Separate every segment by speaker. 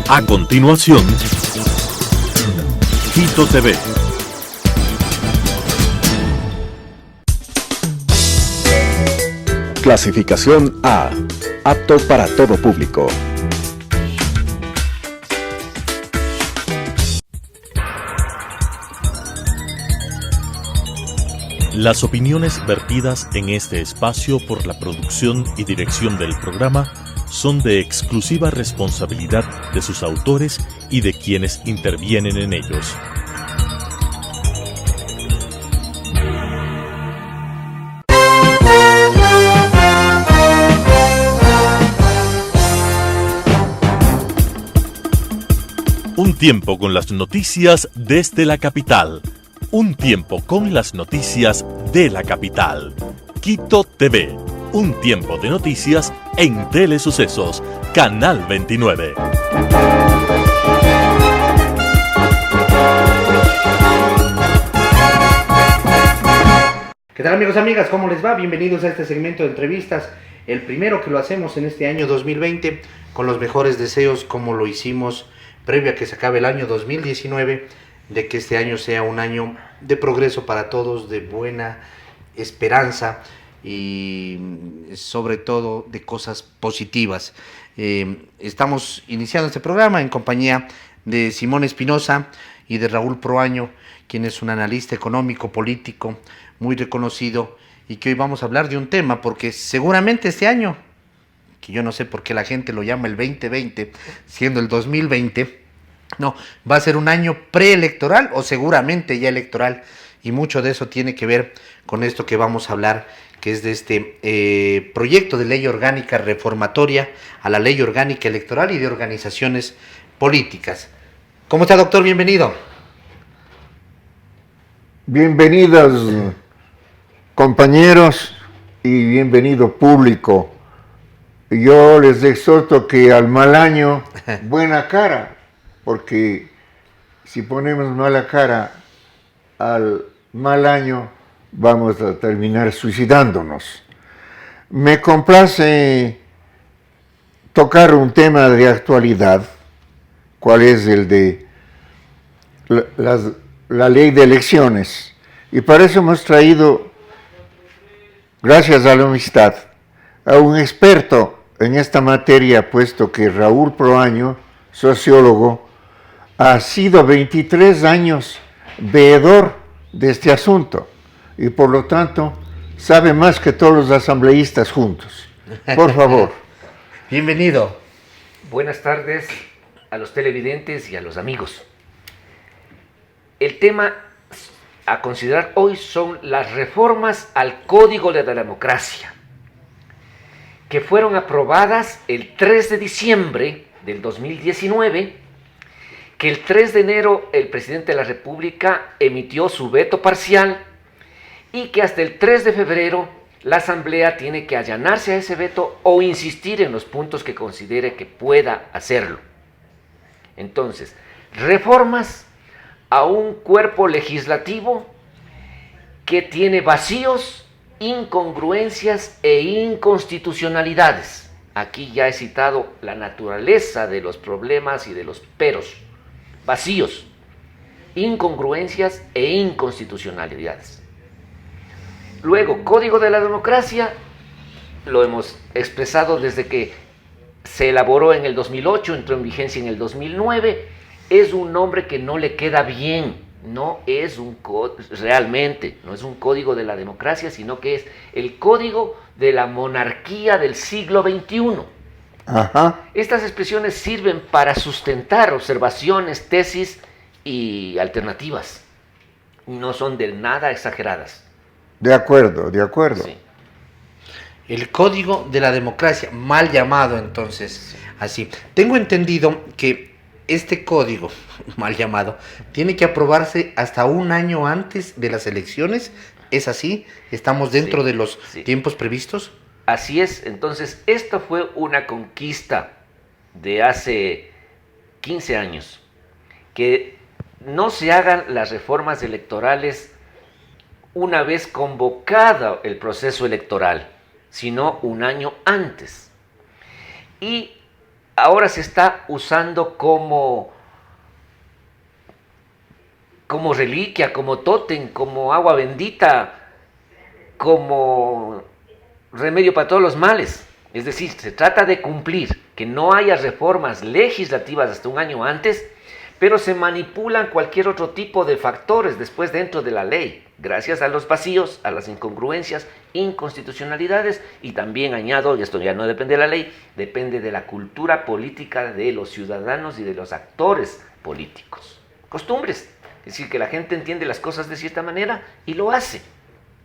Speaker 1: A continuación, Quito TV.
Speaker 2: Clasificación A. Apto para todo público.
Speaker 1: Las opiniones vertidas en este espacio por la producción y dirección del programa son de exclusiva responsabilidad de sus autores y de quienes intervienen en ellos. Un tiempo con las noticias desde la capital. Un tiempo con las noticias de la capital. Quito TV. Un tiempo de noticias en Telesucesos, Canal 29.
Speaker 3: ¿Qué tal, amigos y amigas? ¿Cómo les va? Bienvenidos a este segmento de entrevistas, el primero que lo hacemos en este año 2020, con los mejores deseos como lo hicimos previo a que se acabe el año 2019, de que este año sea un año de progreso para todos, de buena esperanza y sobre todo de cosas positivas. Estamos iniciando este programa en compañía de Simón Espinosa y de Raúl Proaño, quien es un analista económico, político, muy reconocido, y que hoy vamos a hablar de un tema, porque seguramente este año, que yo no sé por qué la gente lo llama el 2020, siendo el 2020, no, va a ser un año preelectoral o seguramente ya electoral, y mucho de eso tiene que ver con esto que vamos a hablar, que es de este proyecto de ley orgánica reformatoria a la ley orgánica electoral y de organizaciones políticas. ¿Cómo está, doctor? Bienvenido.
Speaker 4: Bienvenidos, compañeros, y bienvenido público. Yo les exhorto que al mal año, buena cara, porque si ponemos mala cara al mal año, vamos a terminar suicidándonos. Me complace tocar un tema de actualidad, cuál es el de la ley de elecciones, y para eso hemos traído, gracias a la amistad, a un experto en esta materia, puesto que Raúl Proaño, sociólogo, ha sido 23 años veedor de este asunto y por lo tanto sabe más que todos los asambleístas juntos. Por favor.
Speaker 3: Bienvenido.
Speaker 5: Buenas tardes a los televidentes y a los amigos. El tema a considerar hoy son las reformas al Código de la Democracia, que fueron aprobadas el 3 de diciembre del 2019, que el 3 de enero el presidente de la República emitió su veto parcial y que hasta el 3 de febrero la Asamblea tiene que allanarse a ese veto o insistir en los puntos que considere que pueda hacerlo. Entonces, reformas a un cuerpo legislativo que tiene vacíos, incongruencias e inconstitucionalidades. Aquí ya he citado la naturaleza de los problemas y de los peros. Vacíos, incongruencias e inconstitucionalidades. Luego, Código de la Democracia, lo hemos expresado desde que se elaboró en el 2008, entró en vigencia en el 2009, es un nombre que no le queda bien, no es realmente, no es un código de la democracia, sino que es el código de la monarquía del siglo XXI.
Speaker 4: Ajá.
Speaker 5: Estas expresiones sirven para sustentar observaciones, tesis y alternativas. No son de nada exageradas.
Speaker 4: De acuerdo, de acuerdo.
Speaker 5: Sí.
Speaker 3: El Código de la Democracia, mal llamado entonces, sí. Así. Tengo entendido que este código, mal llamado, tiene que aprobarse hasta un año antes de las elecciones. ¿Es así? ¿Estamos dentro de los tiempos previstos?
Speaker 5: Así es. Entonces, esto fue una conquista de hace 15 años. Que no se hagan las reformas electorales una vez convocado el proceso electoral, sino un año antes. Y ahora se está usando como reliquia, como tótem, como agua bendita, como remedio para todos los males. Es decir, se trata de cumplir, que no haya reformas legislativas hasta un año antes, pero se manipulan cualquier otro tipo de factores después dentro de la ley, gracias a los vacíos, a las incongruencias, inconstitucionalidades, y también añado, y esto ya no depende de la ley, depende de la cultura política de los ciudadanos y de los actores políticos. Costumbres, es decir, que la gente entiende las cosas de cierta manera y lo hace,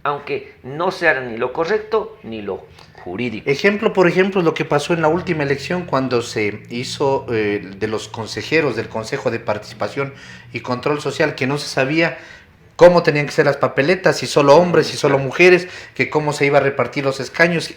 Speaker 5: aunque no sea ni lo correcto ni lo jurídico.
Speaker 3: Ejemplo, por ejemplo, lo que pasó en la última elección cuando se hizo de los consejeros del Consejo de Participación y Control Social, que no se sabía cómo tenían que ser las papeletas, si solo hombres, si solo mujeres, que cómo se iba a repartir los escaños.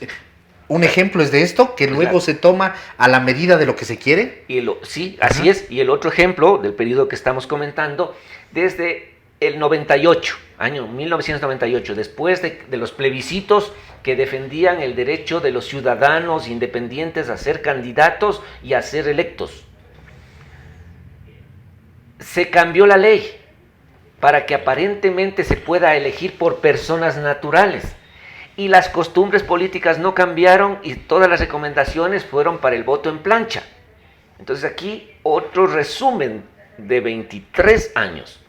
Speaker 3: Un ejemplo es de esto, que luego se toma a la medida de lo que se quiere.
Speaker 5: Sí, así es. Y el otro ejemplo del periodo que estamos comentando, desde el 98, año 1998, después de los plebiscitos que defendían el derecho de los ciudadanos independientes a ser candidatos y a ser electos. Se cambió la ley para que aparentemente se pueda elegir por personas naturales. Y las costumbres políticas no cambiaron y todas las recomendaciones fueron para el voto en plancha. Entonces aquí otro resumen de 23 años.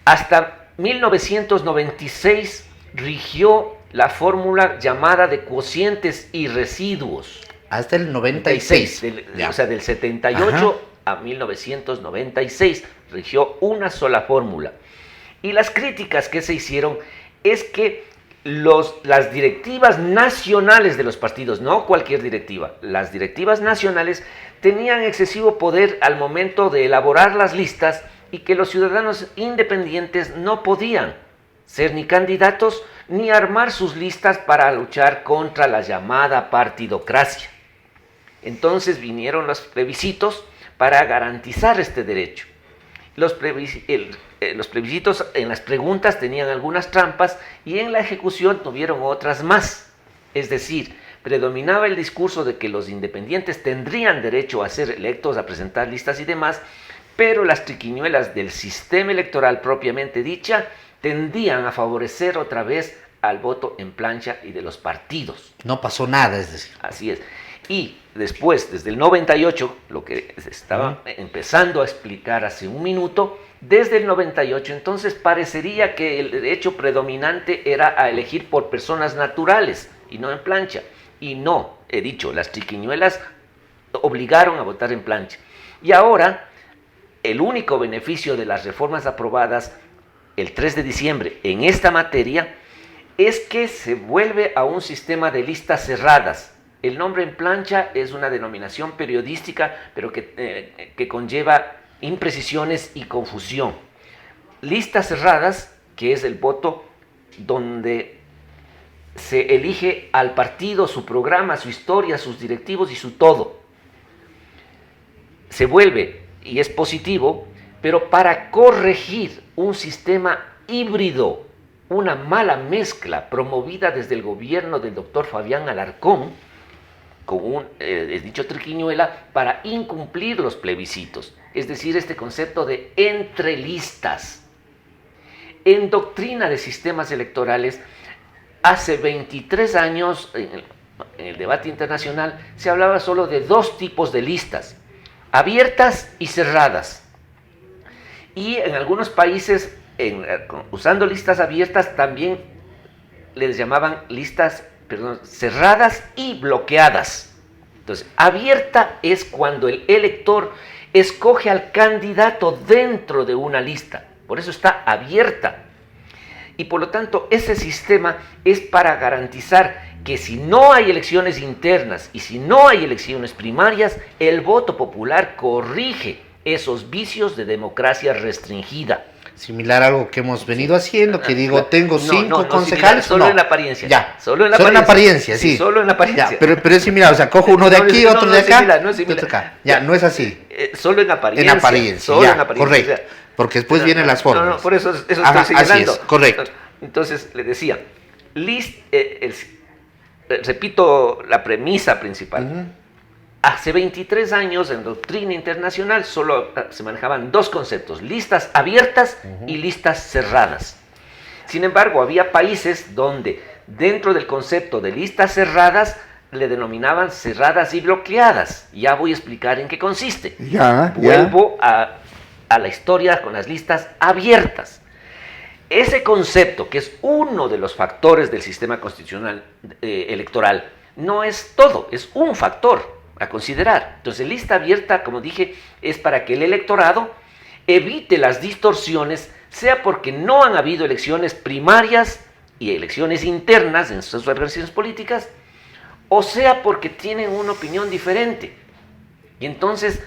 Speaker 5: Hasta 1996 rigió la fórmula llamada de cocientes y residuos.
Speaker 3: Hasta el 96.
Speaker 5: O sea, del 78 a 1996 rigió una sola fórmula. Y las críticas que se hicieron es que las directivas nacionales de los partidos, no cualquier directiva, las directivas nacionales tenían excesivo poder al momento de elaborar las listas y que los ciudadanos independientes no podían ser ni candidatos ni armar sus listas para luchar contra la llamada partidocracia. Entonces vinieron los plebiscitos para garantizar este derecho. Los plebiscitos en las preguntas tenían algunas trampas y en la ejecución tuvieron otras más. Es decir, predominaba el discurso de que los independientes tendrían derecho a ser electos, a presentar listas y demás, pero las triquiñuelas del sistema electoral propiamente dicha tendían a favorecer otra vez al voto en plancha y de los partidos.
Speaker 3: No pasó nada, es decir.
Speaker 5: Así es. Y después, desde el 98, lo que se estaba empezando a explicar hace un minuto, desde el 98, entonces parecería que el derecho predominante era a elegir por personas naturales y no en plancha. Y no, he dicho, las triquiñuelas obligaron a votar en plancha. Y ahora, el único beneficio de las reformas aprobadas el 3 de diciembre en esta materia es que se vuelve a un sistema de listas cerradas. El nombre en plancha es una denominación periodística, pero que conlleva imprecisiones y confusión. Listas cerradas, que es el voto donde se elige al partido, su programa, su historia, sus directivos y su todo. Se vuelve, y es positivo, pero para corregir un sistema híbrido, una mala mezcla promovida desde el gobierno del doctor Fabián Alarcón, con dicho triquiñuela, para incumplir los plebiscitos. Es decir, este concepto de entre listas. En doctrina de sistemas electorales, hace 23 años, en el debate internacional, se hablaba solo de dos tipos de listas, abiertas y cerradas. Y en algunos países, usando listas abiertas, también les llamaban listas cerradas y bloqueadas. Entonces, abierta es cuando el elector escoge al candidato dentro de una lista. Por eso está abierta. Y por lo tanto, ese sistema es para garantizar que si no hay elecciones internas y si no hay elecciones primarias, el voto popular corrige esos vicios de democracia restringida.
Speaker 3: Similar a algo que hemos venido haciendo, que digo, tengo cinco concejales.
Speaker 5: Solo en la apariencia.
Speaker 3: Ya.
Speaker 5: Solo en la apariencia,
Speaker 3: sí.
Speaker 5: Solo en la apariencia.
Speaker 3: Ya, pero es similar, o sea, cojo uno de aquí, otro de acá.
Speaker 5: No es similar.
Speaker 3: Acá. Ya, no es así.
Speaker 5: Solo en apariencia.
Speaker 3: En apariencia,
Speaker 5: solo
Speaker 3: ya,
Speaker 5: en apariencia.
Speaker 3: correcto. Porque después vienen las formas.
Speaker 5: No, por eso estoy
Speaker 3: Ajá,
Speaker 5: señalando.
Speaker 3: así es, correcto.
Speaker 5: Entonces, le decía, repito la premisa principal. Hace 23 años en doctrina internacional solo se manejaban dos conceptos, listas abiertas y listas cerradas. Sin embargo, había países donde dentro del concepto de listas cerradas le denominaban cerradas y bloqueadas. Ya voy a explicar en qué consiste. Vuelvo a la historia con las listas abiertas. Ese concepto, que es uno de los factores del sistema constitucional electoral, no es todo, es un factor a considerar. Entonces, lista abierta, como dije, es para que el electorado evite las distorsiones, sea porque no han habido elecciones primarias y elecciones internas en sus organizaciones políticas, o sea porque tienen una opinión diferente. Y entonces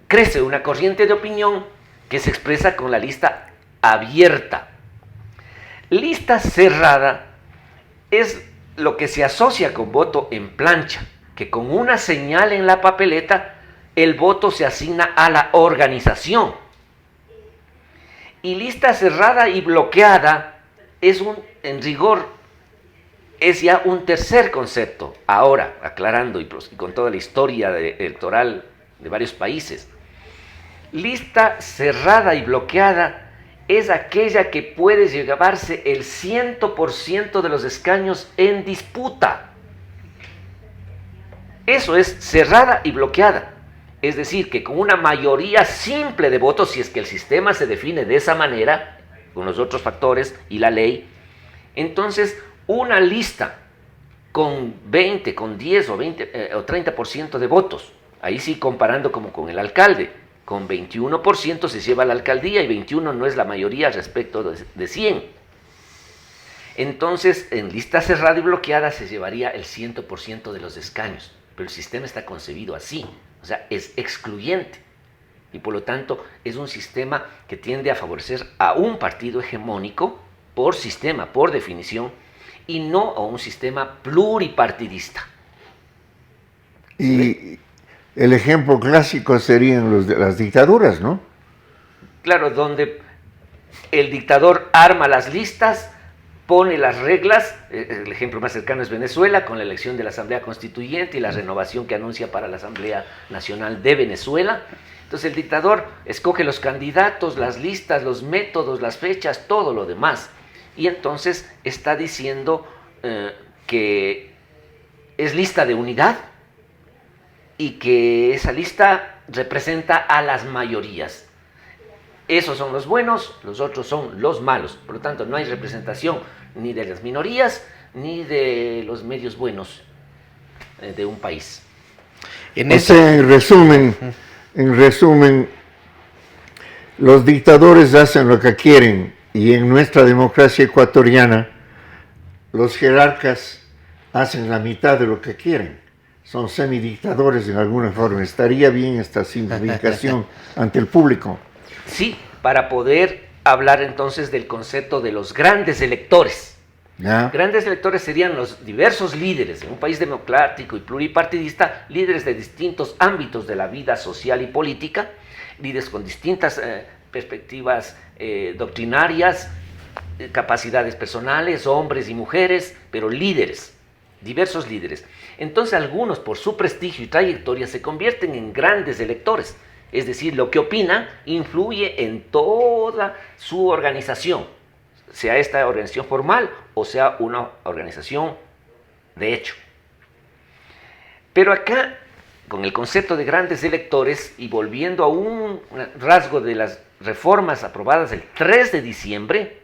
Speaker 5: crece una corriente de opinión que se expresa con la lista abierta. Lista cerrada es lo que se asocia con voto en plancha, que con una señal en la papeleta el voto se asigna a la organización. Y lista cerrada y bloqueada en rigor, es ya un tercer concepto. Ahora, aclarando y con toda la historia electoral de varios países, lista cerrada y bloqueada es aquella que puede llevarse el 100% de los escaños en disputa. Eso es cerrada y bloqueada. Es decir, que con una mayoría simple de votos, si es que el sistema se define de esa manera, con los otros factores y la ley, entonces una lista con 20, con 10 o 20 o 30% de votos, ahí sí comparando como con el alcalde, con 21% se lleva a la alcaldía y 21 no es la mayoría respecto de 100. Entonces, en lista cerrada y bloqueada se llevaría el 100% de los escaños, pero el sistema está concebido así, o sea, es excluyente. Y por lo tanto, es un sistema que tiende a favorecer a un partido hegemónico por sistema, por definición, y no a un sistema pluripartidista.
Speaker 4: Y el ejemplo clásico serían las dictaduras, ¿no?
Speaker 5: Claro, donde el dictador arma las listas, pone las reglas. El ejemplo más cercano es Venezuela, con la elección de la Asamblea Constituyente y la renovación que anuncia para la Asamblea Nacional de Venezuela. Entonces el dictador escoge los candidatos, las listas, los métodos, las fechas, todo lo demás. Y entonces está diciendo que es lista de unidad y que esa lista representa a las mayorías. Esos son los buenos, los otros son los malos. Por lo tanto, no hay representación ni de las minorías ni de los medios buenos de un país.
Speaker 4: En resumen, los dictadores hacen lo que quieren y en nuestra democracia ecuatoriana los jerarcas hacen la mitad de lo que quieren. Son semidictadores en alguna forma. Estaría bien esta simplificación ante el público.
Speaker 5: Sí, para poder hablar entonces del concepto de los grandes electores.
Speaker 4: ¿Ya?
Speaker 5: Grandes electores serían los diversos líderes en un país democrático y pluripartidista, líderes de distintos ámbitos de la vida social y política, líderes con distintas perspectivas doctrinarias, capacidades personales, hombres y mujeres, pero líderes, diversos líderes. Entonces algunos, por su prestigio y trayectoria, se convierten en grandes electores. Es decir, lo que opinan influye en toda su organización, sea esta organización formal o sea una organización de hecho. Pero acá, con el concepto de grandes electores y volviendo a un rasgo de las reformas aprobadas el 3 de diciembre,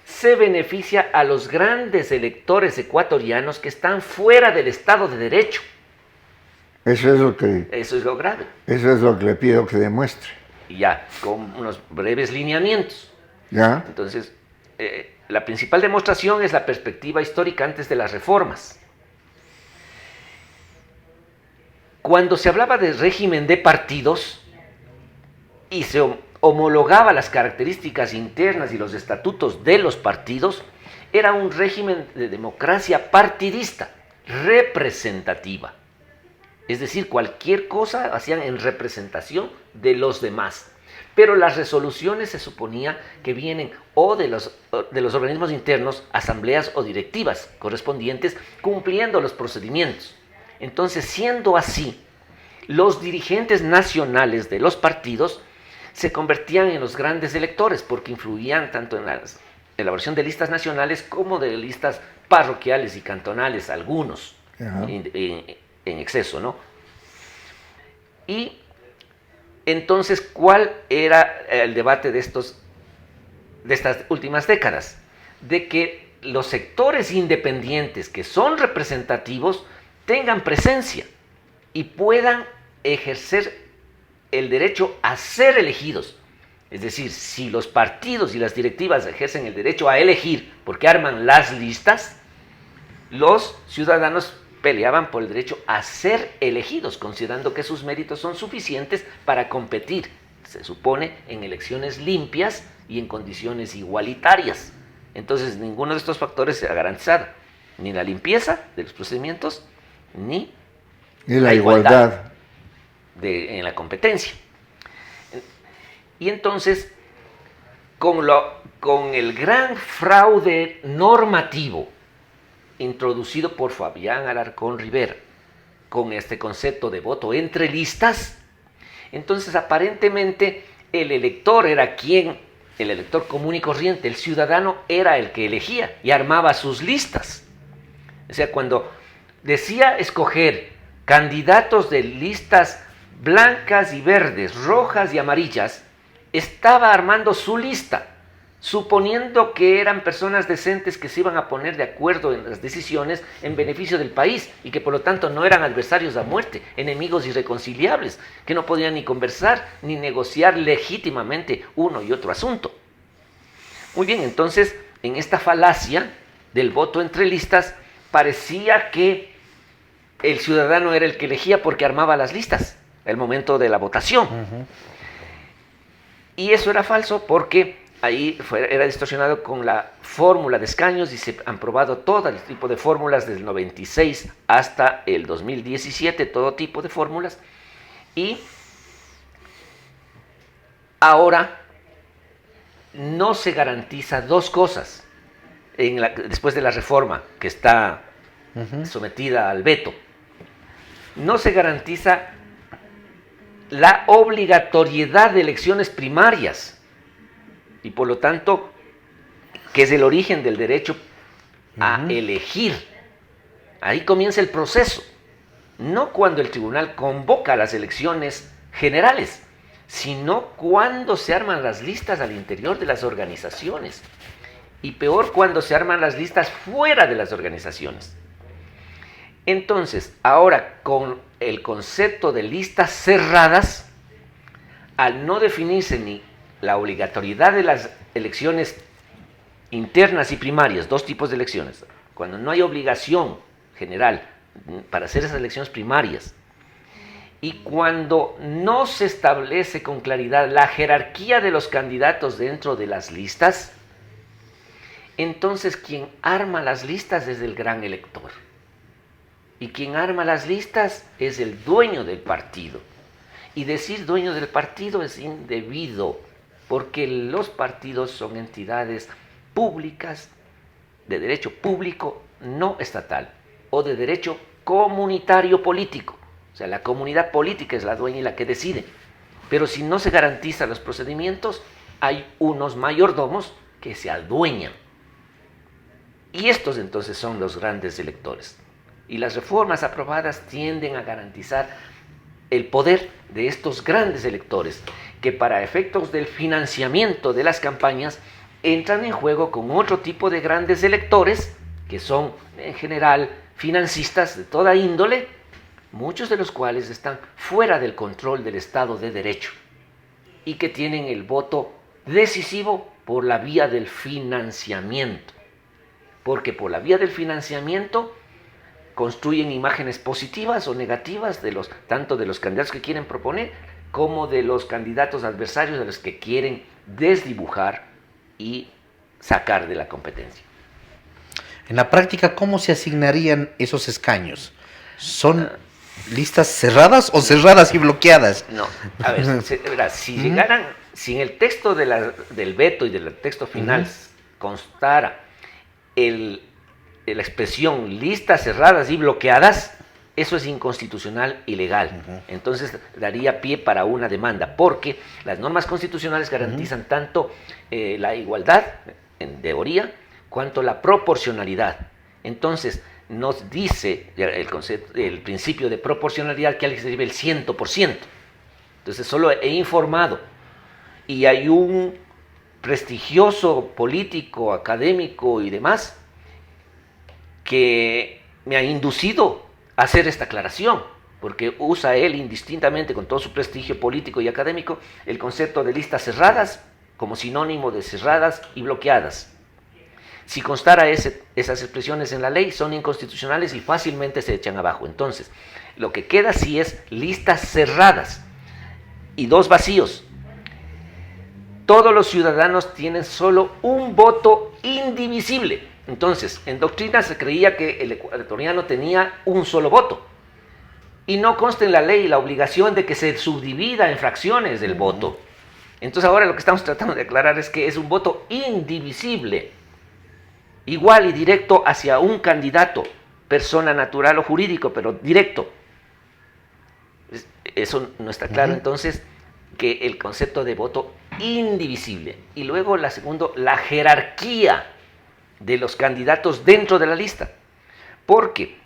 Speaker 5: se beneficia a los grandes electores ecuatorianos que están fuera del Estado de Derecho. Eso es lo grave.
Speaker 4: Eso es lo que le pido que demuestre.
Speaker 5: Y ya, con unos breves lineamientos.
Speaker 4: ¿Ya?
Speaker 5: Entonces, la principal demostración es la perspectiva histórica antes de las reformas. Cuando se hablaba de régimen de partidos y se homologaba las características internas y los estatutos de los partidos, era un régimen de democracia partidista, representativa. Es decir, cualquier cosa hacían en representación de los demás. Pero las resoluciones se suponía que vienen o de los organismos internos, asambleas o directivas correspondientes, cumpliendo los procedimientos. Entonces, siendo así, los dirigentes nacionales de los partidos se convertían en los grandes electores porque influían tanto en la elaboración de listas nacionales como de listas parroquiales y cantonales, algunos en exceso, ¿no? Y entonces, ¿cuál era el debate de estas últimas décadas? De que los sectores independientes que son representativos tengan presencia y puedan ejercer el derecho a ser elegidos. Es decir, si los partidos y las directivas ejercen el derecho a elegir porque arman las listas, los ciudadanos peleaban por el derecho a ser elegidos, considerando que sus méritos son suficientes para competir, se supone, en elecciones limpias y en condiciones igualitarias. Entonces, ninguno de estos factores se ha garantizado, ni la limpieza de los procedimientos, ni
Speaker 4: la igualdad
Speaker 5: en la competencia. Y entonces, con el gran fraude normativo introducido por Fabián Alarcón Rivera, con este concepto de voto entre listas, entonces aparentemente el elector era quien, el elector común y corriente, el ciudadano era el que elegía y armaba sus listas. O sea, cuando decía escoger candidatos de listas blancas y verdes, rojas y amarillas, estaba armando su lista, suponiendo que eran personas decentes que se iban a poner de acuerdo en las decisiones en beneficio del país y que por lo tanto no eran adversarios a muerte, enemigos irreconciliables, que no podían ni conversar ni negociar legítimamente uno y otro asunto. Muy bien, entonces, en esta falacia del voto entre listas, parecía que el ciudadano era el que elegía porque armaba las listas el momento de la votación. Y eso era falso porque ahí era distorsionado con la fórmula de escaños y se han probado todo el tipo de fórmulas desde el 96 hasta el 2017, todo tipo de fórmulas. Y ahora no se garantiza dos cosas después de la reforma que está sometida al veto. No se garantiza la obligatoriedad de elecciones primarias y por lo tanto que es el origen del derecho a elegir. Ahí comienza el proceso, no cuando el tribunal convoca las elecciones generales, sino cuando se arman las listas al interior de las organizaciones y peor cuando se arman las listas fuera de las organizaciones. Entonces, ahora con el concepto de listas cerradas, al no definirse ni la obligatoriedad de las elecciones internas y primarias, dos tipos de elecciones, cuando no hay obligación general para hacer esas elecciones primarias, y cuando no se establece con claridad la jerarquía de los candidatos dentro de las listas, entonces quien arma las listas es el gran elector. Y quien arma las listas es el dueño del partido. Y decir dueño del partido es indebido, porque los partidos son entidades públicas, de derecho público no estatal, o de derecho comunitario político. O sea, la comunidad política es la dueña y la que decide. Pero si no se garantizan los procedimientos, hay unos mayordomos que se adueñan. Y estos entonces son los grandes electores. Y las reformas aprobadas tienden a garantizar el poder de estos grandes electores, que para efectos del financiamiento de las campañas entran en juego con otro tipo de grandes electores, que son en general financistas de toda índole, muchos de los cuales están fuera del control del Estado de Derecho y que tienen el voto decisivo por la vía del financiamiento. Porque por la vía del financiamiento construyen imágenes positivas o negativas tanto de los candidatos que quieren proponer como de los candidatos adversarios a los que quieren desdibujar y sacar de la competencia.
Speaker 3: En la práctica, ¿cómo se asignarían esos escaños? ¿Son listas cerradas o cerradas y bloqueadas?
Speaker 5: No, a ver, si llegaran, si en el texto del veto y del texto final constara la expresión listas cerradas y bloqueadas, Eso es inconstitucional y legal. Entonces daría pie para una demanda, porque las normas constitucionales garantizan tanto la igualdad, en teoría, cuanto la proporcionalidad. Entonces nos dice el principio de proporcionalidad que alguien se lleve el 100%. Entonces solo he informado. Y hay un prestigioso político, académico y demás que me ha inducido a hacer esta aclaración, porque usa él indistintamente, con todo su prestigio político y académico, el concepto de listas cerradas como sinónimo de cerradas y bloqueadas. Si constara esas expresiones en la ley, son inconstitucionales y fácilmente se echan abajo. Entonces, lo que queda sí es listas cerradas y 2 vacíos. Todos los ciudadanos tienen solo un voto indivisible. Entonces, en doctrina se creía que el ecuatoriano tenía un solo voto. Y no consta en la ley la obligación de que se subdivida en fracciones el voto. Entonces ahora lo que estamos tratando de aclarar es que es un voto indivisible, igual y directo hacia un candidato, persona natural o jurídico, pero directo. Eso no está claro. Entonces, que el concepto de voto indivisible. Y luego la jerarquía de los candidatos dentro de la lista, porque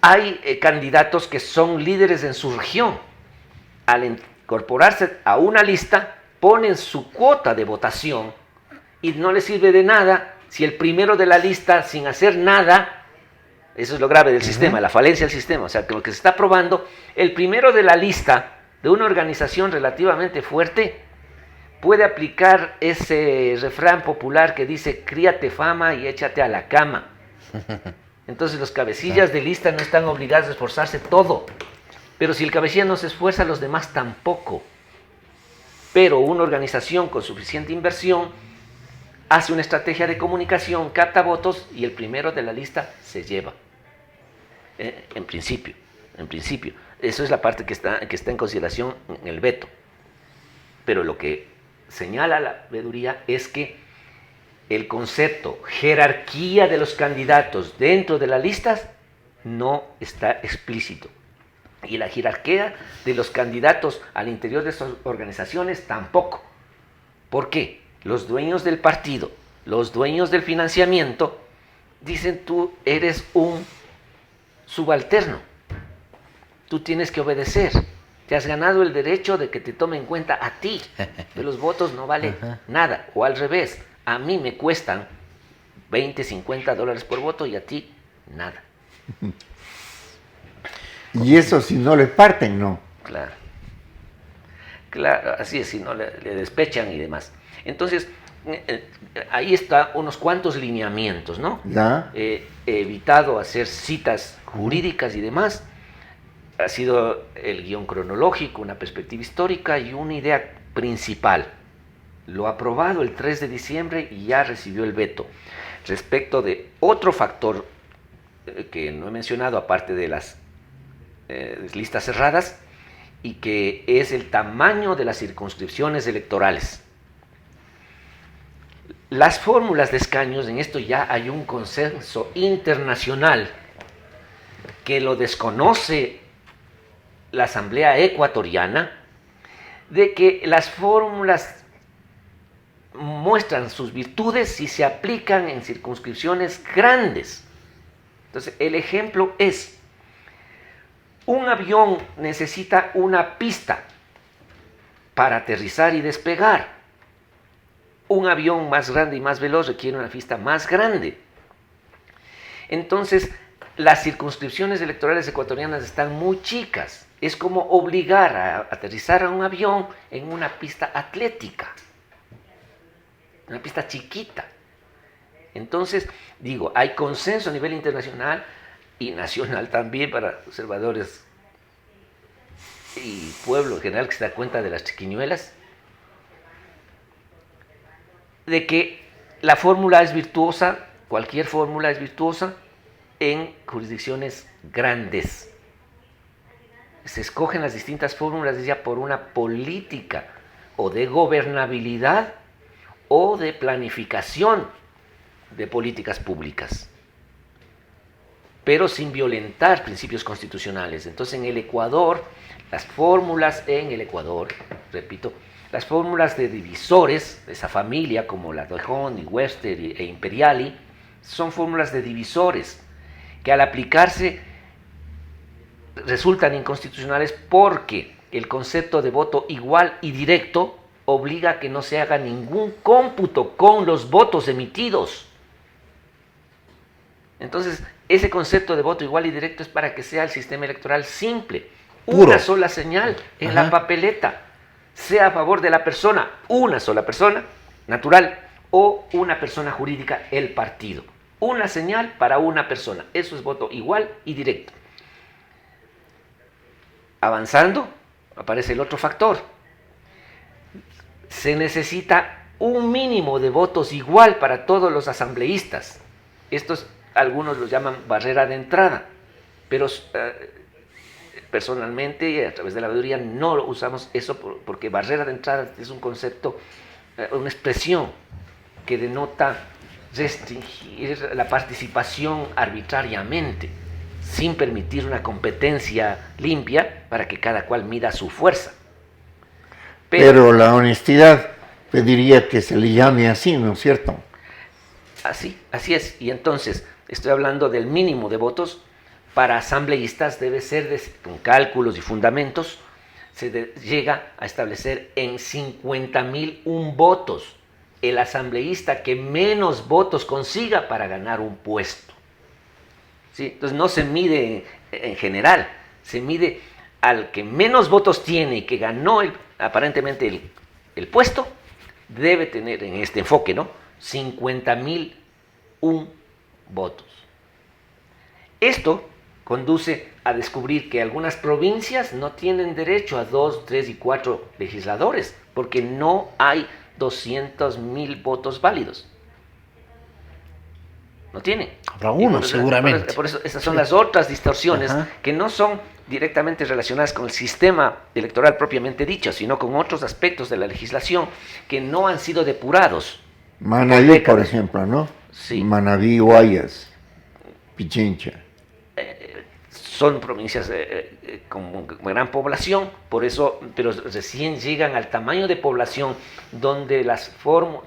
Speaker 5: hay candidatos que son líderes en su región. Al incorporarse a una lista, ponen su cuota de votación y no les sirve de nada si el primero de la lista, sin hacer nada, eso es lo grave del sistema, la falencia del sistema, o sea, que lo que se está probando, el primero de la lista de una organización relativamente fuerte puede aplicar ese refrán popular que dice, críate fama y échate a la cama. Entonces los cabecillas de lista no están obligados a esforzarse todo. Pero si el cabecilla no se esfuerza, los demás tampoco. Pero una organización con suficiente inversión hace una estrategia de comunicación, capta votos y el primero de la lista se lleva. En principio. Eso es la parte que está en consideración en el veto. Pero lo que señala la veeduría es que el concepto jerarquía de los candidatos dentro de las listas no está explícito. Y la jerarquía de los candidatos al interior de esas organizaciones tampoco. ¿Por qué? Los dueños del partido, los dueños del financiamiento, dicen tú eres un subalterno. Tú tienes que obedecer. Te has ganado el derecho de que te tome en cuenta a ti. De los votos no vale nada. O al revés, a mí me cuestan $20, $50 por voto y a ti nada.
Speaker 4: Y eso si no le parten, ¿no?
Speaker 5: Claro, así es, si no le despechan y demás. Entonces, ahí está unos cuantos lineamientos, ¿no?
Speaker 4: ¿Ya?
Speaker 5: He evitado hacer citas jurídicas y demás. Ha sido el guión cronológico, una perspectiva histórica y una idea principal. Lo aprobado el 3 de diciembre y ya recibió el veto. Respecto de otro factor que no he mencionado, aparte de las listas cerradas, y que es el tamaño de las circunscripciones electorales. Las fórmulas de escaños, en esto ya hay un consenso internacional que lo desconoce la Asamblea Ecuatoriana, de que las fórmulas muestran sus virtudes si se aplican en circunscripciones grandes. Entonces, el ejemplo es, un avión necesita una pista para aterrizar y despegar. Un avión más grande y más veloz requiere una pista más grande. Entonces, las circunscripciones electorales ecuatorianas están muy chicas. Es como obligar a aterrizar a un avión en una pista atlética, una pista chiquita. Entonces, digo, hay consenso a nivel internacional y nacional también para observadores y pueblo en general que se da cuenta de las triquiñuelas, de que la fórmula es virtuosa, cualquier fórmula es virtuosa en jurisdicciones grandes. Se escogen las distintas fórmulas ya por una política o de gobernabilidad o de planificación de políticas públicas. pero sin violentar principios constitucionales. Entonces, en el Ecuador, las fórmulas repito, las fórmulas de divisores de esa familia, como la Dojón y Webster e Imperiali, son fórmulas de divisores que al aplicarse resultan inconstitucionales porque el concepto de voto igual y directo obliga a que no se haga ningún cómputo con los votos emitidos. Entonces, ese concepto de voto igual y directo es para que sea el sistema electoral simple.
Speaker 3: Puro.
Speaker 5: Una sola señal en la papeleta, sea a favor de la persona, una sola persona, natural, o una persona jurídica, el partido. Una señal para una persona. Eso es voto igual y directo. Avanzando, aparece el otro factor. Se necesita un mínimo de votos igual para todos los asambleístas. Estos algunos los llaman barrera de entrada, pero personalmente, a través de la veeduría, no usamos eso porque barrera de entrada es un concepto, una expresión que denota restringir la participación arbitrariamente, sin permitir una competencia limpia para que cada cual mida su fuerza.
Speaker 4: Pero la honestidad pediría que se le llame así, ¿no es cierto?
Speaker 5: Así es. Y entonces, estoy hablando del mínimo de votos para asambleístas, debe ser con cálculos y fundamentos, llega a establecer en 50.001 votos el asambleísta que menos votos consiga para ganar un puesto. ¿Sí? Entonces no se mide en general, se mide al que menos votos tiene y que ganó aparentemente el puesto, debe tener en este enfoque, ¿no?, 50.001 votos. Esto conduce a descubrir que algunas provincias no tienen derecho a 2, 3 y 4 legisladores, porque no hay 200.000 votos válidos. No tienen.
Speaker 3: Habrá uno, seguramente.
Speaker 5: Por eso esas son las otras distorsiones que no son directamente relacionadas con el sistema electoral propiamente dicho, sino con otros aspectos de la legislación que no han sido depurados.
Speaker 4: Manabí, por ejemplo, ¿no?
Speaker 5: Sí.
Speaker 4: Manabí, Guayas, Pichincha.
Speaker 5: Son provincias con gran población, por eso, pero recién llegan al tamaño de población donde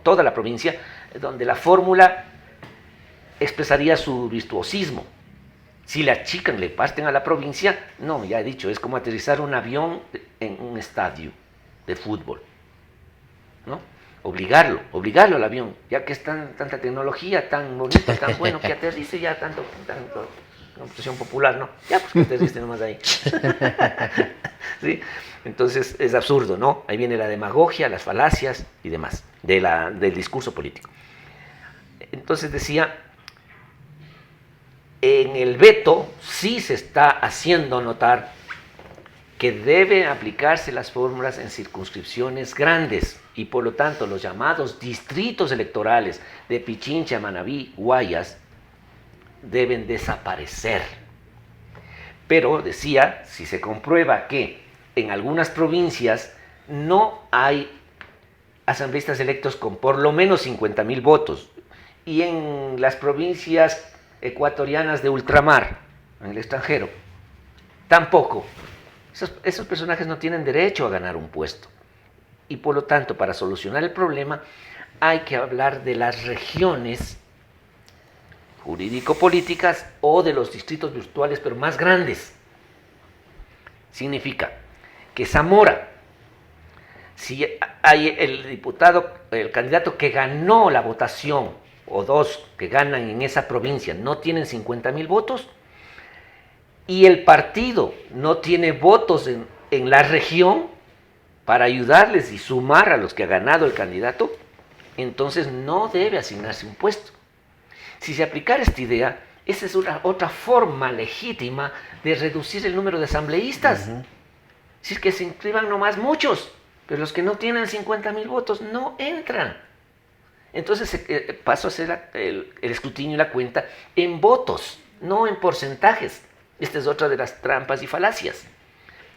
Speaker 5: toda la provincia, donde la fórmula expresaría su virtuosismo. Si le achican, le parten a la provincia, no, ya he dicho, es como aterrizar un avión en un estadio de fútbol, ¿no? Obligarlo al avión, ya que es tanta tecnología, tan bonito, tan bueno, que aterrice ya tanto computación popular, ¿no? Ya, pues que aterrice nomás ahí. ¿Sí? Entonces es absurdo, ¿no? Ahí viene la demagogia, las falacias y demás, del discurso político. Entonces decía, en el veto sí se está haciendo notar que deben aplicarse las fórmulas en circunscripciones grandes y por lo tanto los llamados distritos electorales de Pichincha, Manabí, Guayas deben desaparecer. Pero decía, si se comprueba que en algunas provincias no hay asambleístas electos con por lo menos 50.000 votos y en las provincias ecuatorianas de ultramar, en el extranjero, tampoco. Esos personajes no tienen derecho a ganar un puesto. Y por lo tanto, para solucionar el problema, hay que hablar de las regiones jurídico-políticas o de los distritos virtuales, pero más grandes. Significa que Zamora, si hay el candidato que ganó la votación, o dos que ganan en esa provincia, no tienen 50.000 votos, y el partido no tiene votos en la región para ayudarles y sumar a los que ha ganado el candidato, entonces no debe asignarse un puesto. Si se aplicara esta idea, esa es otra forma legítima de reducir el número de asambleístas. Si es que se inscriban nomás muchos, pero los que no tienen 50.000 votos no entran. Entonces paso a hacer el escrutinio y la cuenta en votos, no en porcentajes. Esta es otra de las trampas y falacias,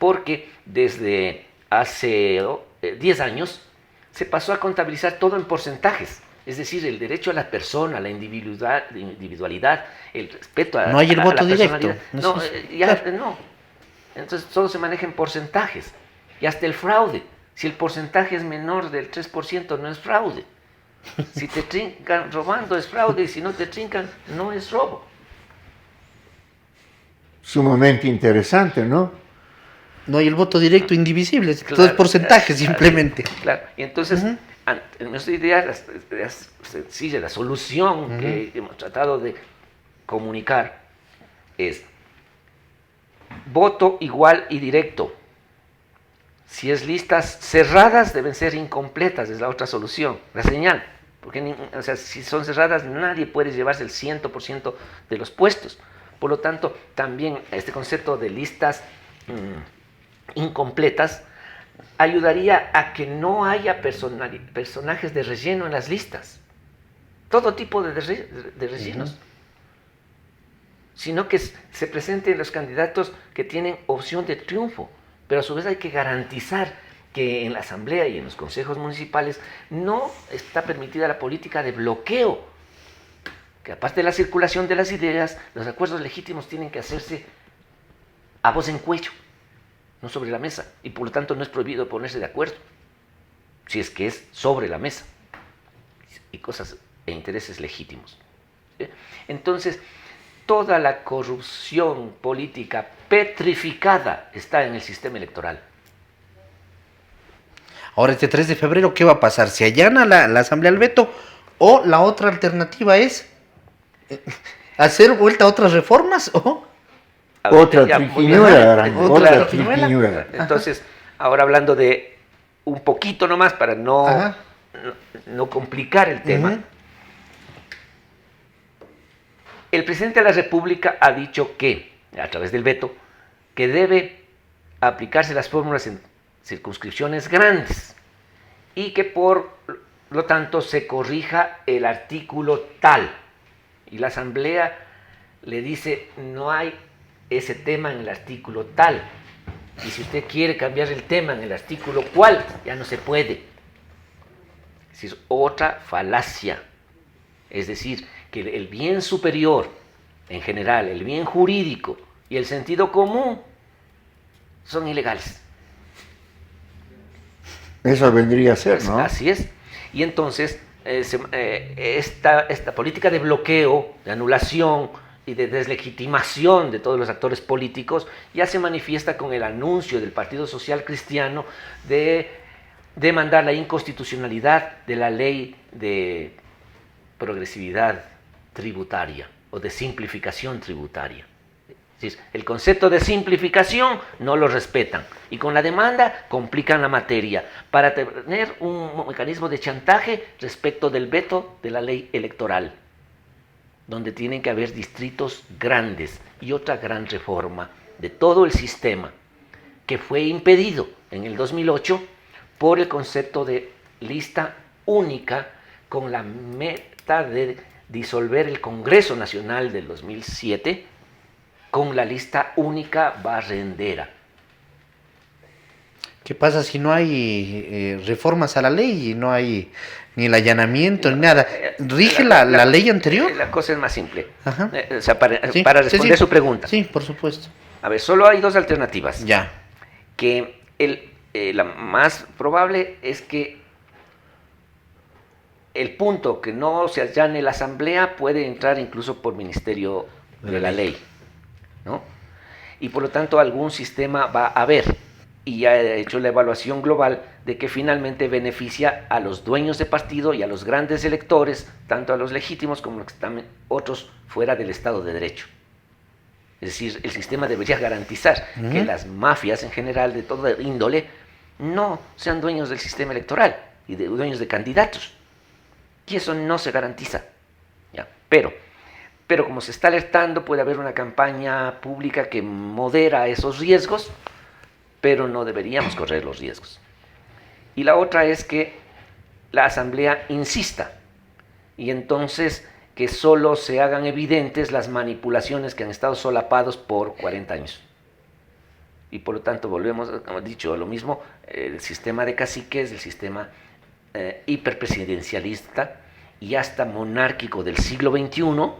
Speaker 5: porque desde hace 10 años se pasó a contabilizar todo en porcentajes. Es decir, el derecho a la persona, la individualidad, el respeto a,
Speaker 3: No hay el
Speaker 5: a
Speaker 3: voto
Speaker 5: la
Speaker 3: directo.
Speaker 5: personalidad. No. Entonces todo se maneja en porcentajes. Y hasta el fraude. Si el porcentaje es menor del 3%, no es fraude. Si te trincan robando es fraude, y si no te trincan, no es robo.
Speaker 4: Sumamente interesante, ¿no?
Speaker 3: No hay el voto directo indivisible,
Speaker 5: Claro,
Speaker 3: todo es porcentaje simplemente.
Speaker 5: Claro, y entonces, en nuestra idea es sencilla, la solución que hemos tratado de comunicar es voto igual y directo. Si es listas cerradas, deben ser incompletas, es la otra solución, la señal. Porque si son cerradas, nadie puede llevarse el 100% de los puestos. Por lo tanto, también este concepto de listas incompletas ayudaría a que no haya personajes de relleno en las listas. Todo tipo de rellenos. Sino que se presenten los candidatos que tienen opción de triunfo. Pero a su vez hay que garantizar que en la asamblea y en los consejos municipales no está permitida la política de bloqueo. Que aparte de la circulación de las ideas, los acuerdos legítimos tienen que hacerse a voz en cuello, no sobre la mesa. Y por lo tanto no es prohibido ponerse de acuerdo, si es que es sobre la mesa. Y cosas e intereses legítimos. ¿Sí? Entonces, toda la corrupción política petrificada está en el sistema electoral.
Speaker 3: Ahora, este 3 de febrero, ¿qué va a pasar? ¿Se allana la asamblea al veto? ¿O la otra alternativa es hacer vuelta a otras reformas? ¿O?
Speaker 4: Otra
Speaker 5: Ya,
Speaker 4: triquiñuela,
Speaker 3: otra
Speaker 4: triquiñuela.
Speaker 5: Entonces, ahora hablando de un poquito nomás para no complicar el tema. El presidente de la República ha dicho que, a través del veto, que debe aplicarse las fórmulas en circunscripciones grandes y que por lo tanto se corrija el artículo tal. Y la Asamblea le dice, no hay ese tema en el artículo tal. Y si usted quiere cambiar el tema en el artículo cual, ya no se puede. Es otra falacia. Es decir, que el bien superior, en general, el bien jurídico y el sentido común son ilegales.
Speaker 4: Eso vendría a ser, ¿no?
Speaker 5: Así es. Y entonces, esta política de bloqueo, de anulación y de deslegitimación de todos los actores políticos ya se manifiesta con el anuncio del Partido Social Cristiano de demandar la inconstitucionalidad de la ley de progresividad tributaria o de simplificación tributaria. Es decir, el concepto de simplificación no lo respetan y con la demanda complican la materia para tener un mecanismo de chantaje respecto del veto de la ley electoral, donde tienen que haber distritos grandes y otra gran reforma de todo el sistema que fue impedido en el 2008 por el concepto de lista única con la meta de disolver el Congreso Nacional del 2007 con la lista única barrendera.
Speaker 3: ¿Qué pasa si no hay reformas a la ley y no hay ni el allanamiento ni nada? ¿Rige la ley anterior?
Speaker 5: La cosa es más simple.
Speaker 3: Ajá. Sí,
Speaker 5: para responder
Speaker 3: sí.
Speaker 5: su pregunta.
Speaker 3: Sí, por supuesto.
Speaker 5: A ver, solo hay dos alternativas.
Speaker 3: Ya.
Speaker 5: Que la más probable es que el punto que no se allane la asamblea puede entrar incluso por ministerio de la ley, ¿no? Y por lo tanto algún sistema va a haber, y ya he hecho la evaluación global de que finalmente beneficia a los dueños de partido y a los grandes electores, tanto a los legítimos como a los que están otros fuera del Estado de Derecho. Es decir, el sistema debería garantizar que las mafias en general de toda índole no sean dueños del sistema electoral y dueños de candidatos. Y eso no se garantiza. ¿Ya? Pero como se está alertando, puede haber una campaña pública que modera esos riesgos, pero no deberíamos correr los riesgos. Y la otra es que la Asamblea insista, y entonces que solo se hagan evidentes las manipulaciones que han estado solapados por 40 años. Y por lo tanto volvemos, como he dicho, a lo mismo, el sistema de caciques, el sistema hiperpresidencialista, y hasta monárquico del siglo XXI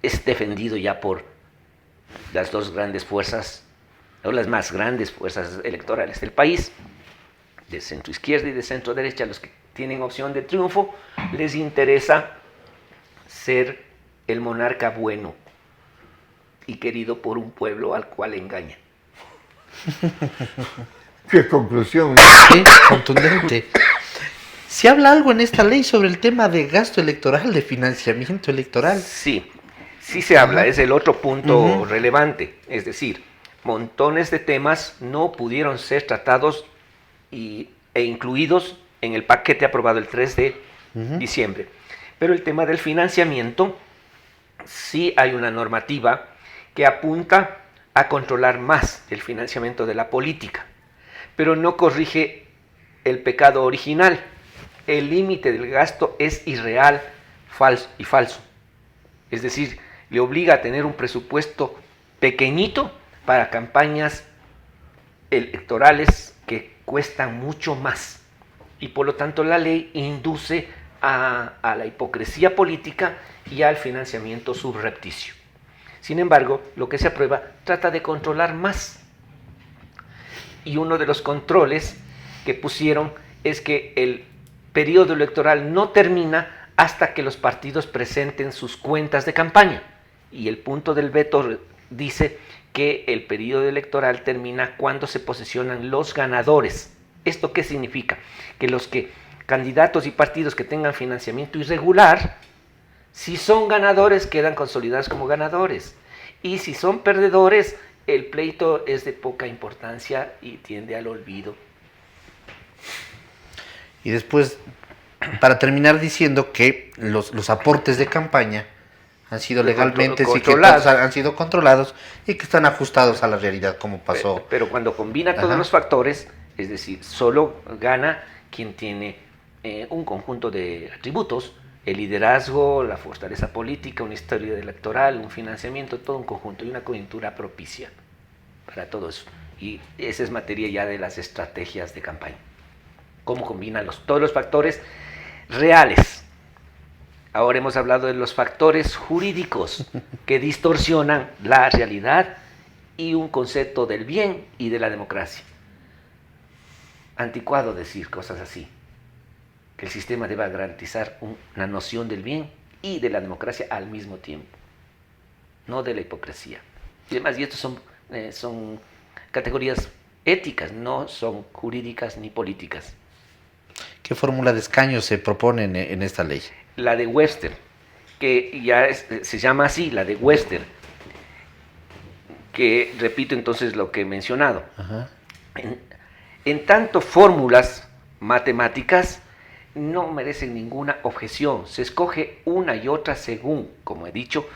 Speaker 5: es defendido ya por las dos grandes fuerzas, o las más grandes fuerzas electorales del país, de centro izquierda y de centro derecha. Los que tienen opción de triunfo les interesa ser el monarca bueno y querido por un pueblo al cual engaña.
Speaker 4: Qué conclusión.
Speaker 3: Sí, contundente. ¿Se habla algo en esta ley sobre el tema de gasto electoral, de financiamiento electoral?
Speaker 5: Sí, sí se habla, es el otro punto relevante. Es decir, montones de temas no pudieron ser tratados e incluidos en el paquete aprobado el 3 de diciembre. Pero el tema del financiamiento, sí hay una normativa que apunta a controlar más el financiamiento de la política, pero no corrige el pecado original. El límite del gasto es irreal, falso. Es decir, le obliga a tener un presupuesto pequeñito para campañas electorales que cuestan mucho más. Y por lo tanto la ley induce a la hipocresía política y al financiamiento subrepticio. Sin embargo, lo que se aprueba trata de controlar más. Y uno de los controles que pusieron es que el periodo electoral no termina hasta que los partidos presenten sus cuentas de campaña. Y el punto del veto dice que el periodo electoral termina cuando se posesionan los ganadores. ¿Esto qué significa? Que los candidatos y partidos que tengan financiamiento irregular, si son ganadores, quedan consolidados como ganadores. Y si son perdedores, el pleito es de poca importancia y tiende al olvido.
Speaker 3: Y después, para terminar diciendo que los aportes de campaña han sido legalmente han sido controlados y que están ajustados a la realidad, como pasó.
Speaker 5: Pero cuando combina todos los factores, es decir, solo gana quien tiene un conjunto de atributos: el liderazgo, la fortaleza política, una historia electoral, un financiamiento, todo un conjunto y una coyuntura propicia para todo eso. Y esa es materia ya de las estrategias de campaña. Cómo combinan todos los factores reales. Ahora hemos hablado de los factores jurídicos que distorsionan la realidad y un concepto del bien y de la democracia. Anticuado decir cosas así, que el sistema deba garantizar una noción del bien y de la democracia al mismo tiempo, no de la hipocresía. Y además, y estos son categorías éticas, no son jurídicas ni políticas.
Speaker 3: ¿Qué fórmula de escaño se propone en esta ley?
Speaker 5: La de Webster, que ya se llama así, la de Webster, que repito entonces lo que he mencionado. En tanto, fórmulas matemáticas no merecen ninguna objeción. Se escoge una y otra según, como he dicho,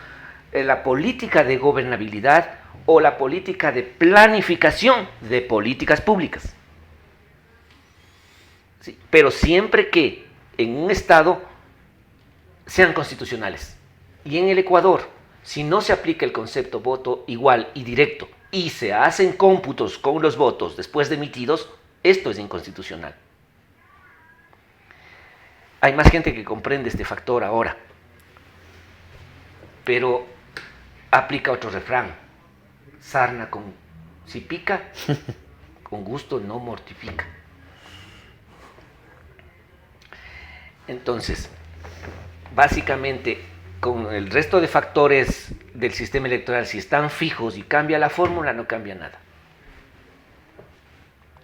Speaker 5: la política de gobernabilidad o la política de planificación de políticas públicas. Sí, pero siempre que en un estado sean constitucionales. Y en el Ecuador, si no se aplica el concepto voto igual y directo y se hacen cómputos con los votos después de emitidos, esto es inconstitucional. Hay más gente que comprende este factor ahora, pero aplica otro refrán: sarna si pica, con gusto no mortifica. Entonces, básicamente, con el resto de factores del sistema electoral, si están fijos y cambia la fórmula, no cambia nada.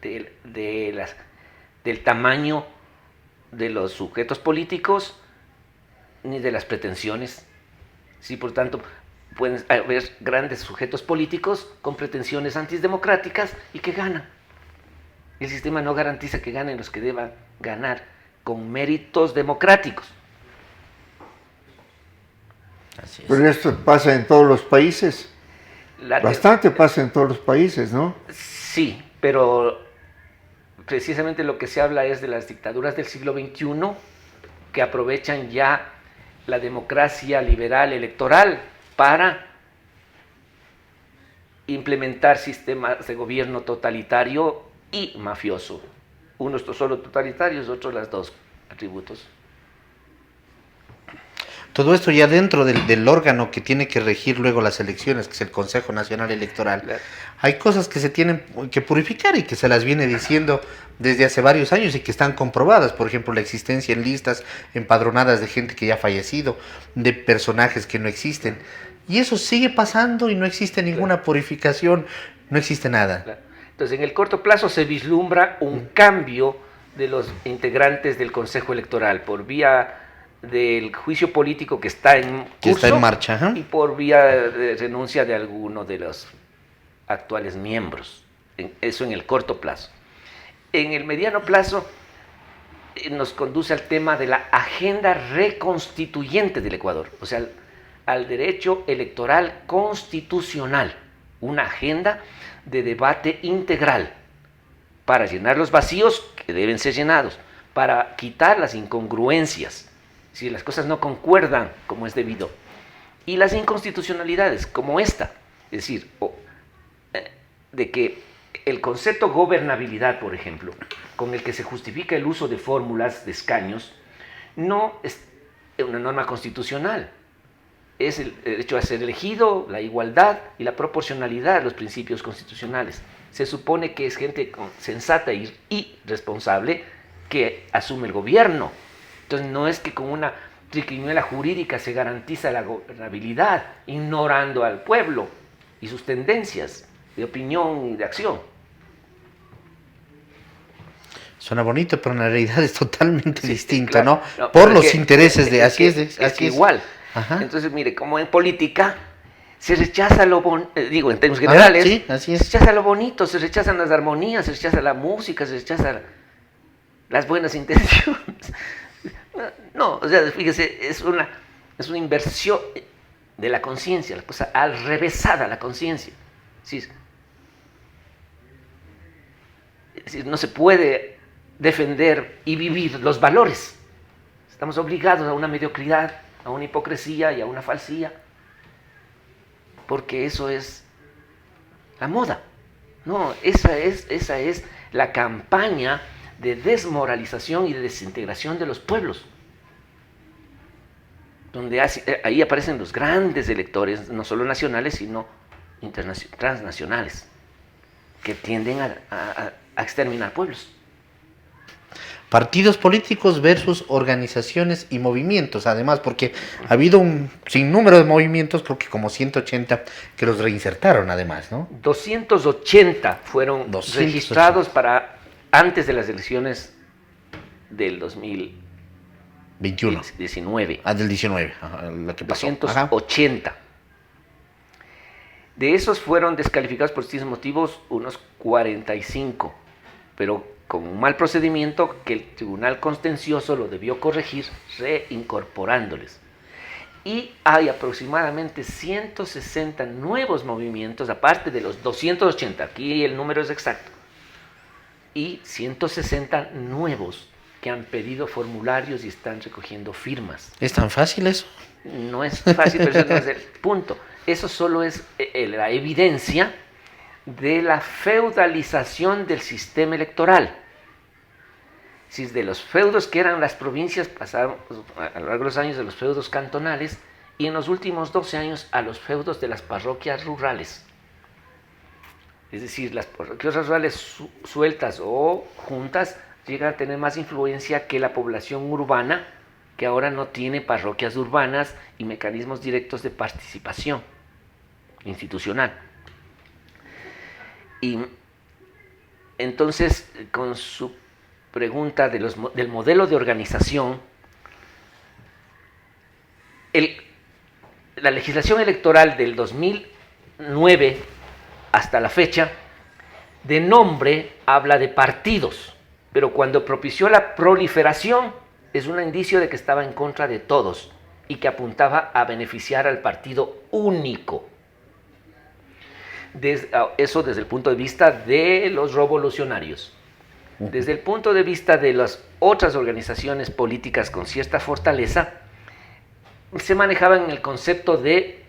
Speaker 5: Del tamaño de los sujetos políticos ni de las pretensiones. Sí, por tanto, pueden haber grandes sujetos políticos con pretensiones antidemocráticas y que ganan. El sistema no garantiza que ganen los que deban ganar con méritos democráticos.
Speaker 3: Así es.
Speaker 4: Pero esto pasa en todos los países. Bastante pasa en todos los países, ¿no?
Speaker 5: Sí, pero precisamente lo que se habla es de las dictaduras del siglo XXI que aprovechan ya la democracia liberal electoral para implementar sistemas de gobierno totalitario y mafioso. Unos solo totalitarios, otros las dos atributos.
Speaker 3: Todo esto ya dentro del órgano que tiene que regir luego las elecciones, que es el Consejo Nacional Electoral.
Speaker 5: Claro.
Speaker 3: Hay cosas que se tienen que purificar y que se las viene diciendo desde hace varios años y que están comprobadas. Por ejemplo, la existencia en listas empadronadas de gente que ya ha fallecido, de personajes que no existen. Y eso sigue pasando y no existe ninguna purificación, no existe nada.
Speaker 5: Claro. Entonces, en el corto plazo se vislumbra un cambio de los integrantes del Consejo Electoral por vía del juicio político que está en curso,
Speaker 3: Que está en marcha. Ajá.
Speaker 5: y por vía de renuncia de alguno de los actuales miembros. Eso en el corto plazo. En el mediano plazo nos conduce al tema de la agenda reconstituyente del Ecuador, o sea, al derecho electoral constitucional, una agenda de debate integral para llenar los vacíos que deben ser llenados, para quitar las incongruencias, si las cosas no concuerdan como es debido, y las inconstitucionalidades como esta, es decir, de que el concepto gobernabilidad, por ejemplo, con el que se justifica el uso de fórmulas de escaños, no es una norma constitucional. Es el derecho a ser elegido, la igualdad y la proporcionalidad de los principios constitucionales. Se supone que es gente sensata y responsable que asume el gobierno. Entonces no es que con una triquiñuela jurídica se garantiza la gobernabilidad, ignorando al pueblo y sus tendencias de opinión y de acción.
Speaker 3: Suena bonito, pero en la realidad es totalmente
Speaker 5: Sí,
Speaker 3: distinto,
Speaker 5: claro.
Speaker 3: ¿no? Por los intereses de... Así es,
Speaker 5: Es
Speaker 3: así es.
Speaker 5: igual.
Speaker 3: Ajá.
Speaker 5: Entonces, mire, como en política se rechaza lo bonito, digo, en términos generales,
Speaker 3: sí, así es.
Speaker 5: se rechaza lo bonito, se rechazan las armonías, se rechaza la música, se rechazan las buenas intenciones. No, o sea, fíjese, es una inversión de la conciencia, la cosa al revésada la conciencia. ¿Sí? Es decir, no se puede defender y vivir los valores. Estamos obligados a una mediocridad, a una hipocresía y a una falsía, porque eso es la moda. No, esa es la campaña de desmoralización y de desintegración de los pueblos, donde ahí aparecen los grandes electores, no solo nacionales, sino transnacionales, que tienden a exterminar pueblos.
Speaker 3: Partidos políticos versus organizaciones y movimientos, además, porque ha habido un sinnúmero de movimientos, creo que como 180, que los reinsertaron además, ¿no?
Speaker 5: 280 fueron
Speaker 3: 280.
Speaker 5: registrados para antes de las elecciones del
Speaker 3: 21.
Speaker 5: 2019.
Speaker 3: Ah, del 19, ajá, lo que pasó.
Speaker 5: 280. Ajá. De esos fueron descalificados por distintos motivos unos 45, pero con un mal procedimiento que el Tribunal Contencioso lo debió corregir reincorporándoles. Y hay aproximadamente 160 nuevos movimientos, aparte de los 280, aquí el número es exacto, y 160 nuevos que han pedido formularios y están recogiendo firmas.
Speaker 3: ¿Es tan fácil eso?
Speaker 5: No es fácil, pero ese no es el punto. Eso solo es la evidencia de la feudalización del sistema electoral. Si de los feudos que eran las provincias, pasamos a lo largo de los años de los feudos cantonales y en los últimos 12 años a los feudos de las parroquias rurales. Es decir, las parroquias rurales sueltas o juntas llegan a tener más influencia que la población urbana, que ahora no tiene parroquias urbanas y mecanismos directos de participación institucional. Y entonces, con su pregunta del modelo de organización, la legislación electoral del 2009 hasta la fecha, de nombre habla de partidos, pero cuando propició la proliferación es un indicio de que estaba en contra de todos y que apuntaba a beneficiar al partido único. Eso desde el punto de vista de los revolucionarios. Desde el punto de vista de las otras organizaciones políticas con cierta fortaleza, se manejaban en el concepto de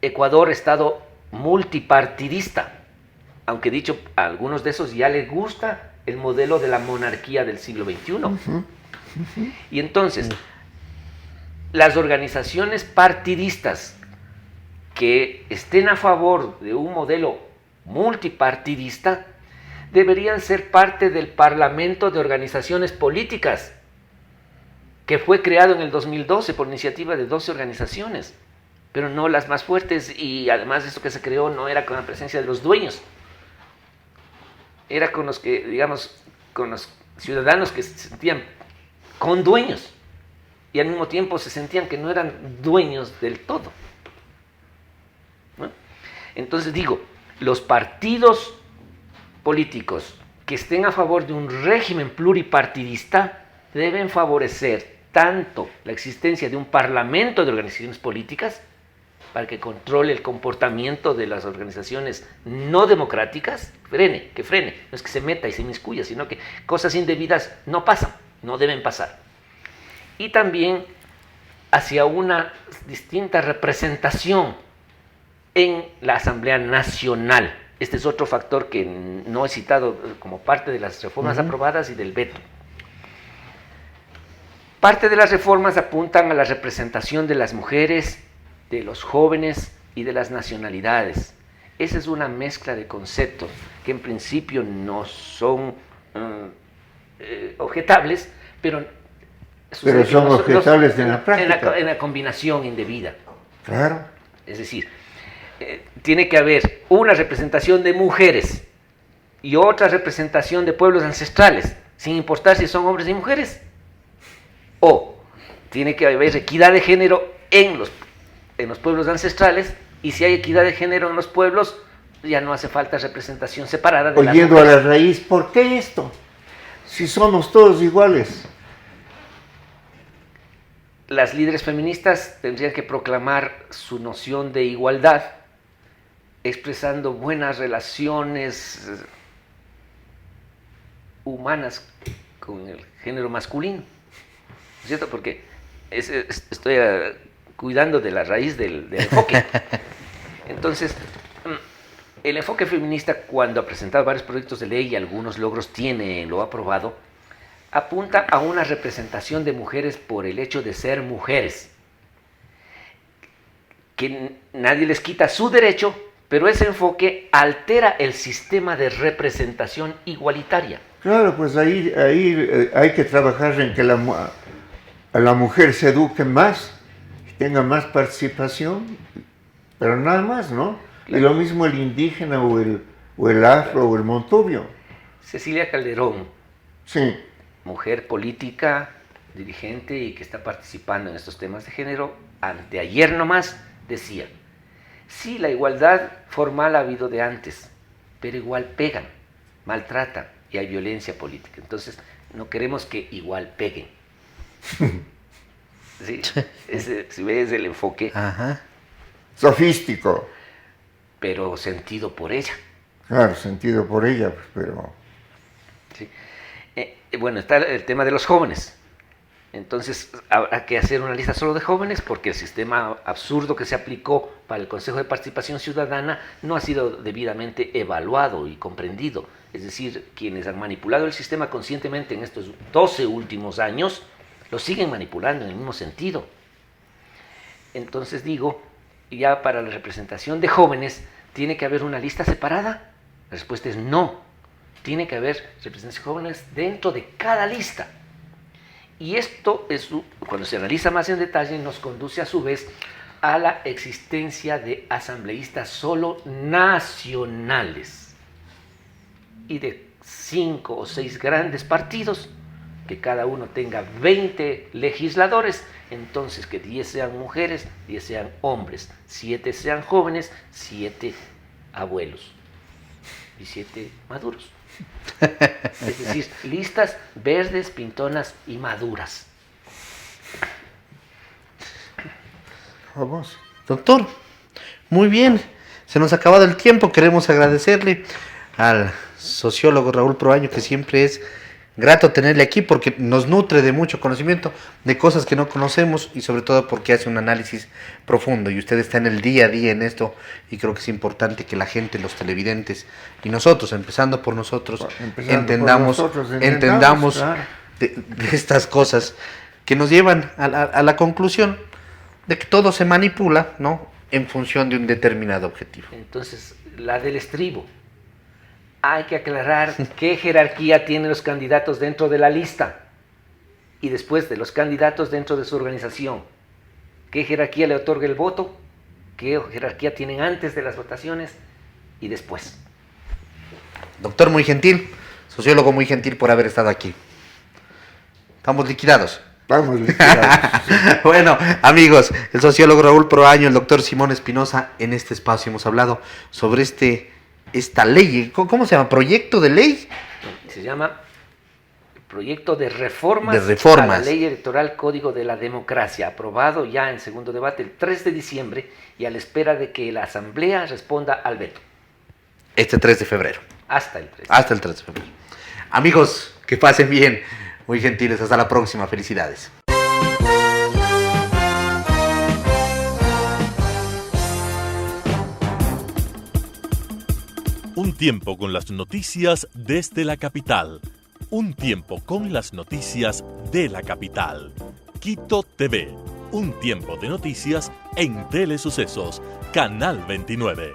Speaker 5: Ecuador Estado multipartidista, aunque dicho, a algunos de esos ya les gusta el modelo de la monarquía del siglo XXI. Y entonces, las organizaciones partidistas que estén a favor de un modelo multipartidista deberían ser parte del Parlamento de Organizaciones Políticas, que fue creado en el 2012 por iniciativa de 12 organizaciones, pero no las más fuertes, y además esto que se creó no era con la presencia de los dueños, era con los que, digamos, con los ciudadanos que se sentían con dueños, y al mismo tiempo se sentían que no eran dueños del todo, ¿no? Entonces digo, los partidos políticos que estén a favor de un régimen pluripartidista deben favorecer tanto la existencia de un parlamento de organizaciones políticas para que controle el comportamiento de las organizaciones no democráticas, que frene, no es que se meta y se inmiscuya, sino que cosas indebidas no pasan, no deben pasar. Y también hacia una distinta representación en la Asamblea Nacional. Este es otro factor que no he citado como parte de las reformas aprobadas y del veto. Parte de las reformas apuntan a la representación de las mujeres, de los jóvenes y de las nacionalidades. Esa es una mezcla de conceptos que en principio no son objetables, pero
Speaker 4: son objetables en la práctica.
Speaker 5: En la combinación indebida.
Speaker 4: Claro.
Speaker 5: Es decir, tiene que haber una representación de mujeres y otra representación de pueblos ancestrales, sin importar si son hombres y mujeres. O tiene que haber equidad de género en los pueblos ancestrales, y si hay equidad de género en los pueblos, ya no hace falta representación separada de
Speaker 4: Oyendo a la raíz, ¿por qué esto? Si somos todos iguales.
Speaker 5: Las líderes feministas tendrían que proclamar su noción de igualdad, expresando buenas relaciones humanas con el género masculino, ¿cierto? Porque estoy cuidando de la raíz del enfoque. Entonces, el enfoque feminista, cuando ha presentado varios proyectos de ley y algunos logros tiene, lo ha aprobado, apunta a una representación de mujeres por el hecho de ser mujeres, que nadie les quita su derecho, pero ese enfoque altera el sistema de representación igualitaria.
Speaker 4: Claro, pues ahí hay que trabajar en que a la mujer se eduque más, tenga más participación, pero nada más, ¿no? Claro. Y lo mismo el indígena o el afro o el montubio.
Speaker 5: Cecilia Calderón,
Speaker 4: sí,
Speaker 5: mujer política, dirigente y que está participando en estos temas de género, anteayer nomás decía: sí, la igualdad formal ha habido de antes, pero igual pegan, maltratan y hay violencia política. Entonces, no queremos que igual peguen. ¿Sí? Si ves el enfoque.
Speaker 4: Ajá. Sofístico.
Speaker 5: Pero sentido por ella.
Speaker 4: Claro, sentido por ella, pues, pero...
Speaker 5: Sí. Bueno, está el tema de los jóvenes. Entonces, habrá que hacer una lista solo de jóvenes, porque el sistema absurdo que se aplicó para el Consejo de Participación Ciudadana no ha sido debidamente evaluado y comprendido. Es decir, quienes han manipulado el sistema conscientemente en estos 12 últimos años, lo siguen manipulando en el mismo sentido. Entonces digo, ya para la representación de jóvenes, ¿tiene que haber una lista separada? La respuesta es no. Tiene que haber representación de jóvenes dentro de cada lista. Y esto, cuando se analiza más en detalle, nos conduce a su vez a la existencia de asambleístas solo nacionales y de 5 o 6 grandes partidos, que cada uno tenga 20 legisladores, entonces que 10 sean mujeres, 10 sean hombres, 7 sean jóvenes, 7 abuelos y 7 maduros. Es decir, listas verdes, pintonas y maduras.
Speaker 4: Vamos.
Speaker 3: Doctor, muy bien, se nos ha acabado el tiempo. Queremos agradecerle al sociólogo Raúl Proaño, que siempre es grato tenerle aquí porque nos nutre de mucho conocimiento de cosas que no conocemos y sobre todo porque hace un análisis profundo, y usted está en el día a día en esto, y creo que es importante que la gente, los televidentes y nosotros, empezando por nosotros, entendamos claro, de estas cosas que nos llevan a la conclusión de que todo se manipula, ¿no?, en función de un determinado objetivo.
Speaker 5: Entonces, la del estribo. Hay que aclarar qué jerarquía tienen los candidatos dentro de la lista y después de los candidatos dentro de su organización. ¿Qué jerarquía le otorga el voto? ¿Qué jerarquía tienen antes de las votaciones y después?
Speaker 3: Doctor muy gentil, sociólogo muy gentil por haber estado aquí. Estamos liquidados.
Speaker 4: Vamos liquidados.
Speaker 3: Bueno, amigos, el sociólogo Raúl Proaño, el doctor Simón Espinosa, en este espacio hemos hablado sobre esta ley. ¿Cómo se llama? ¿Proyecto de ley?
Speaker 5: Se llama Proyecto de Reformas,
Speaker 3: De reformas.
Speaker 5: a la Ley Electoral Código de la Democracia, aprobado ya en segundo debate el 3 de diciembre y a la espera de que la Asamblea responda al veto.
Speaker 3: Este 3 de febrero.
Speaker 5: Hasta el 3.
Speaker 3: Hasta el 3 de febrero. Amigos, que pasen bien. Muy gentiles. Hasta la próxima. Felicidades.
Speaker 1: Un tiempo con las noticias desde la capital. Un tiempo con las noticias de la capital. Quito TV. Un tiempo de noticias en Telesucesos, Canal 29.